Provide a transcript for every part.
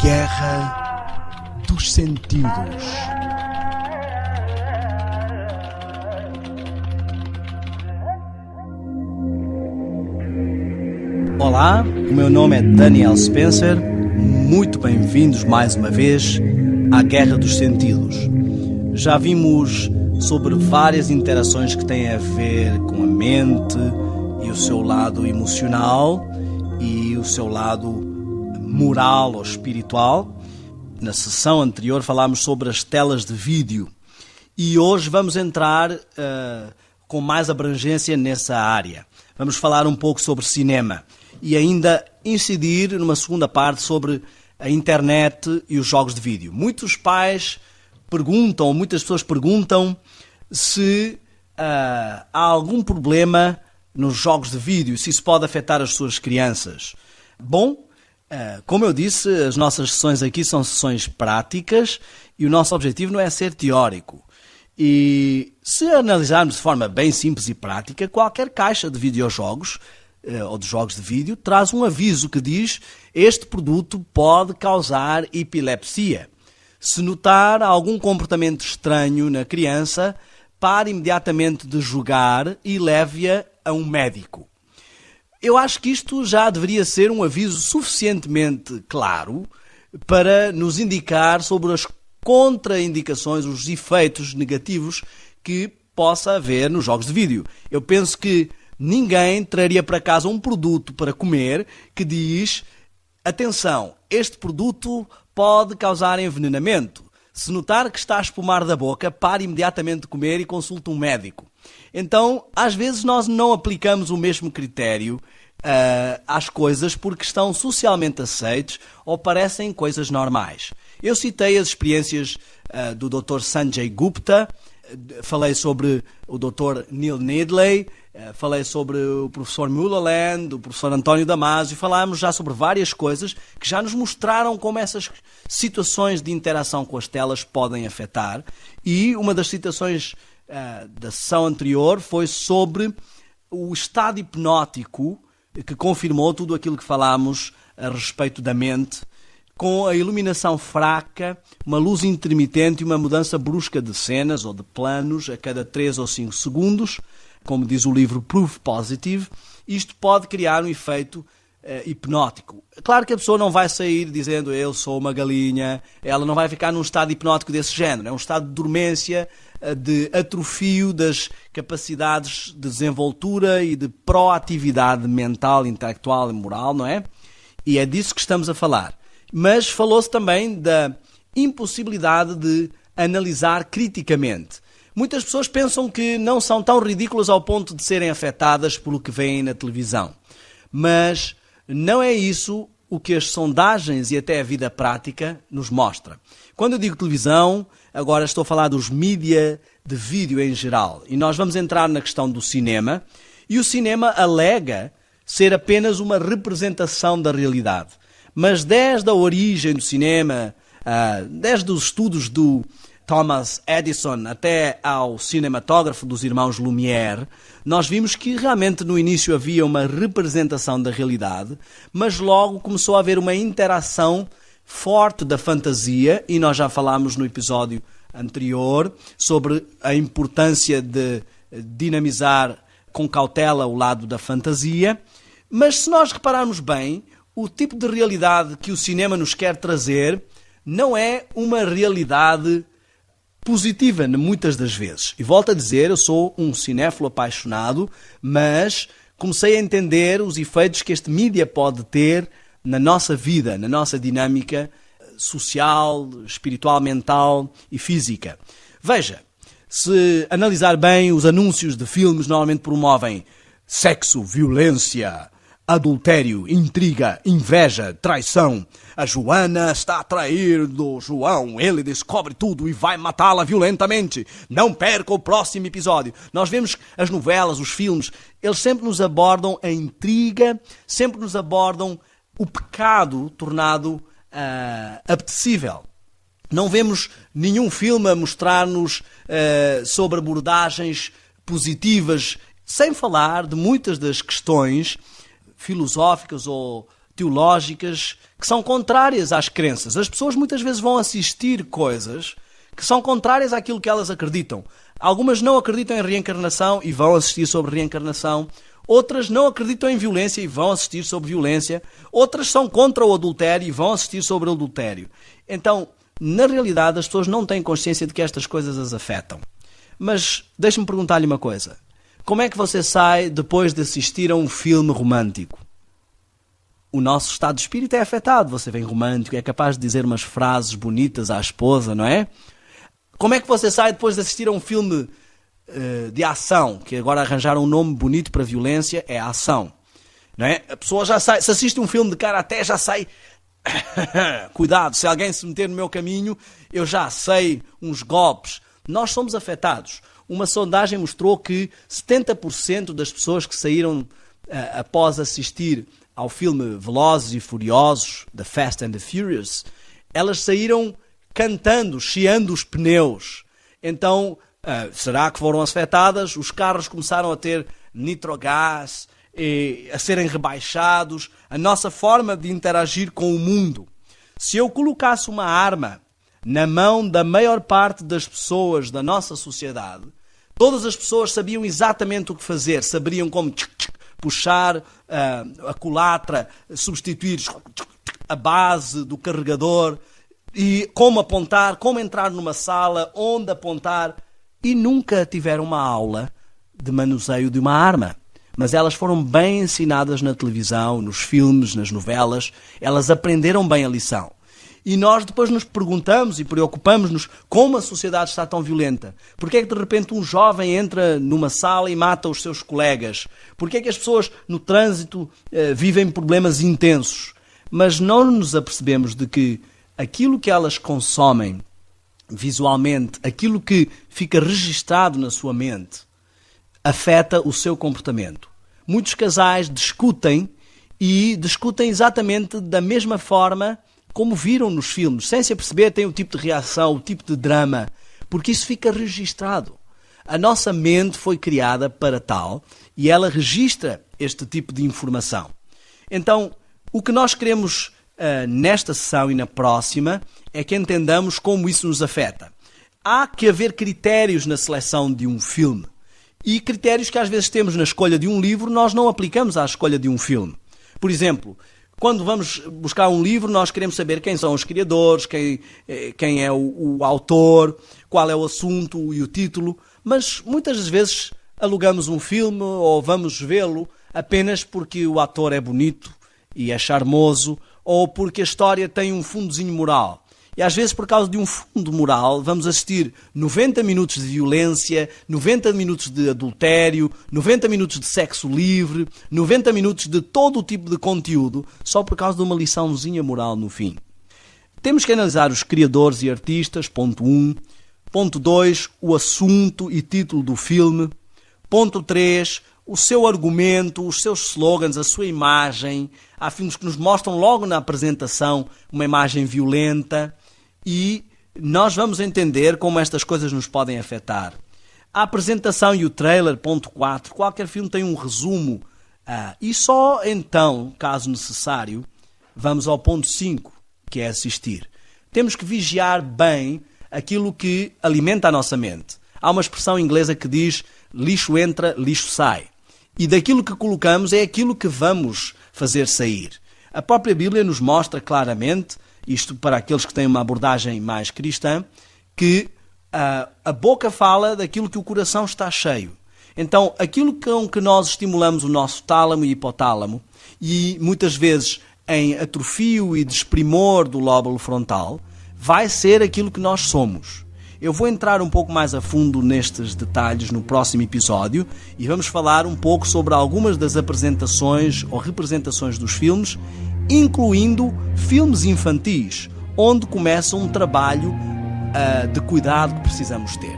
Guerra dos Sentidos. Olá, o meu nome é Daniel Spencer. Muito bem-vindos mais uma vez à Guerra dos Sentidos. Já vimos sobre várias interações que têm a ver com a mente e o seu lado emocional e o seu lado moral ou espiritual. Na sessão anterior falámos sobre as telas de vídeo e hoje vamos entrar com mais abrangência nessa área. Vamos falar um pouco sobre cinema e ainda incidir numa segunda parte sobre a internet e os jogos de vídeo. Muitos pais perguntam, muitas pessoas perguntam se há algum problema nos jogos de vídeo, se isso pode afetar as suas crianças. Bom, como eu disse, as nossas sessões aqui são sessões práticas e o nosso objetivo não é ser teórico. E se analisarmos de forma bem simples e prática, qualquer caixa de videojogos ou de jogos de vídeo traz um aviso que diz: este produto pode causar epilepsia. Se notar algum comportamento estranho na criança, pare imediatamente de jogar e leve-a a um médico. Eu acho que isto já deveria ser um aviso suficientemente claro para nos indicar sobre as contraindicações, os efeitos negativos que possa haver nos jogos de vídeo. Eu penso que ninguém traria para casa um produto para comer que diz: atenção, este produto pode causar envenenamento. Se notar que está a espumar da boca, pare imediatamente de comer e consulte um médico. Então, às vezes nós não aplicamos o mesmo critério às coisas porque estão socialmente aceites ou parecem coisas normais. Eu citei as experiências do Dr. Sanjay Gupta, falei sobre o Dr. Neil Nedley, falei sobre o professor Mulholland, o professor António Damasio, falámos já sobre várias coisas que já nos mostraram como essas situações de interação com as telas podem afetar. E uma das citações da sessão anterior foi sobre o estado hipnótico que confirmou tudo aquilo que falámos a respeito da mente, com a iluminação fraca, uma luz intermitente e uma mudança brusca de cenas ou de planos a cada 3 ou 5 segundos, como diz o livro Proof Positive. Isto pode criar um efeito hipnótico. Claro que a pessoa não vai sair dizendo eu sou uma galinha, ela não vai ficar num estado hipnótico desse género, é um estado de dormência, de atrofio das capacidades de desenvoltura e de proatividade mental, intelectual e moral, não é? E é disso que estamos a falar. Mas falou-se também da impossibilidade de analisar criticamente. Muitas pessoas pensam que não são tão ridículas ao ponto de serem afetadas pelo que veem na televisão. Mas não é isso o que as sondagens e até a vida prática nos mostra. Quando eu digo televisão, agora estou a falar dos mídia de vídeo em geral. E nós vamos entrar na questão do cinema. E o cinema alega ser apenas uma representação da realidade. Mas desde a origem do cinema, desde os estudos do Thomas Edison até ao cinematógrafo dos irmãos Lumière, nós vimos que realmente no início havia uma representação da realidade, mas logo começou a haver uma interação forte da fantasia, e nós já falámos no episódio anterior sobre a importância de dinamizar com cautela o lado da fantasia. Mas se nós repararmos bem, o tipo de realidade que o cinema nos quer trazer não é uma realidade positiva, muitas das vezes. E volto a dizer, eu sou um cinéfilo apaixonado, mas comecei a entender os efeitos que este mídia pode ter na nossa vida, na nossa dinâmica social, espiritual, mental e física. Veja, se analisar bem, os anúncios de filmes normalmente promovem sexo, violência, adultério, intriga, inveja, traição. A Joana está a trair do João. Ele descobre tudo e vai matá-la violentamente. Não perca o próximo episódio. Nós vemos as novelas, os filmes, eles sempre nos abordam a intriga, sempre nos abordam o pecado tornado apetecível. Não vemos nenhum filme a mostrar-nos sobre abordagens positivas, sem falar de muitas das questões filosóficas ou teológicas que são contrárias às crenças. As pessoas muitas vezes vão assistir coisas que são contrárias àquilo que elas acreditam. Algumas não acreditam em reencarnação e vão assistir sobre reencarnação. Outras não acreditam em violência e vão assistir sobre violência. Outras são contra o adultério e vão assistir sobre o adultério. Então, na realidade, as pessoas não têm consciência de que estas coisas as afetam. Mas deixe-me perguntar-lhe uma coisa. Como é que você sai depois de assistir a um filme romântico? O nosso estado de espírito é afetado. Você vem romântico, é capaz de dizer umas frases bonitas à esposa, não é? Como é que você sai depois de assistir a um filme de ação, que agora arranjaram um nome bonito para violência, é ação, não é? A pessoa já sai, se assiste um filme de karaté, já sai... Cuidado, se alguém se meter no meu caminho, eu já sei uns golpes. Nós somos afetados. Uma sondagem mostrou que 70% das pessoas que saíram após assistir ao filme Velozes e Furiosos, The Fast and the Furious, elas saíram cantando, chiando os pneus. Então, será que foram afetadas? Os carros começaram a ter nitrogás, a serem rebaixados, a nossa forma de interagir com o mundo. Se eu colocasse uma arma na mão da maior parte das pessoas da nossa sociedade, todas as pessoas sabiam exatamente o que fazer, saberiam como puxar a culatra, substituir a base do carregador, e como apontar, como entrar numa sala, onde apontar, e nunca tiveram uma aula de manuseio de uma arma. Mas elas foram bem ensinadas na televisão, nos filmes, nas novelas. Elas aprenderam bem a lição. E nós depois nos perguntamos e preocupamos-nos como a sociedade está tão violenta. Porquê é que de repente um jovem entra numa sala e mata os seus colegas? Porquê é que as pessoas no trânsito vivem problemas intensos? Mas não nos apercebemos de que aquilo que elas consomem visualmente, aquilo que fica registado na sua mente, afeta o seu comportamento. Muitos casais discutem exatamente da mesma forma como viram nos filmes. Sem se aperceber, tem o tipo de reação, o tipo de drama, porque isso fica registado. A nossa mente foi criada para tal e ela registra este tipo de informação. Então, o que nós queremos nesta sessão e na próxima é que entendamos como isso nos afeta. Há que haver critérios na seleção de um filme. E critérios que às vezes temos na escolha de um livro, nós não aplicamos à escolha de um filme. Por exemplo, quando vamos buscar um livro, nós queremos saber quem são os criadores, quem é o autor, qual é o assunto e o título, mas muitas das vezes alugamos um filme ou vamos vê-lo apenas porque o ator é bonito e é charmoso, ou porque a história tem um fundozinho moral. E às vezes, por causa de um fundo moral, vamos assistir 90 minutos de violência, 90 minutos de adultério, 90 minutos de sexo livre, 90 minutos de todo o tipo de conteúdo, só por causa de uma liçãozinha moral no fim. Temos que analisar os criadores e artistas, ponto 1. Ponto 2, o assunto e título do filme. Ponto 3, o seu argumento, os seus slogans, a sua imagem. Há filmes que nos mostram logo na apresentação uma imagem violenta. E nós vamos entender como estas coisas nos podem afetar. A apresentação e o trailer, ponto 4. Qualquer filme tem um resumo. E só então, caso necessário, vamos ao ponto 5, que é assistir. Temos que vigiar bem aquilo que alimenta a nossa mente. Há uma expressão inglesa que diz lixo entra, lixo sai. E daquilo que colocamos é aquilo que vamos fazer sair. A própria Bíblia nos mostra claramente, isto para aqueles que têm uma abordagem mais cristã, que a boca fala daquilo que o coração está cheio. Então, aquilo com que nós estimulamos o nosso tálamo e hipotálamo, e muitas vezes em atrofio e desprimor do lóbulo frontal, vai ser aquilo que nós somos. Eu vou entrar um pouco mais a fundo nestes detalhes no próximo episódio e vamos falar um pouco sobre algumas das apresentações ou representações dos filmes, incluindo filmes infantis, onde começa um trabalho de cuidado que precisamos ter.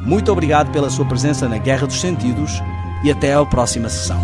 Muito obrigado pela sua presença na Guerra dos Sentidos e até a próxima sessão.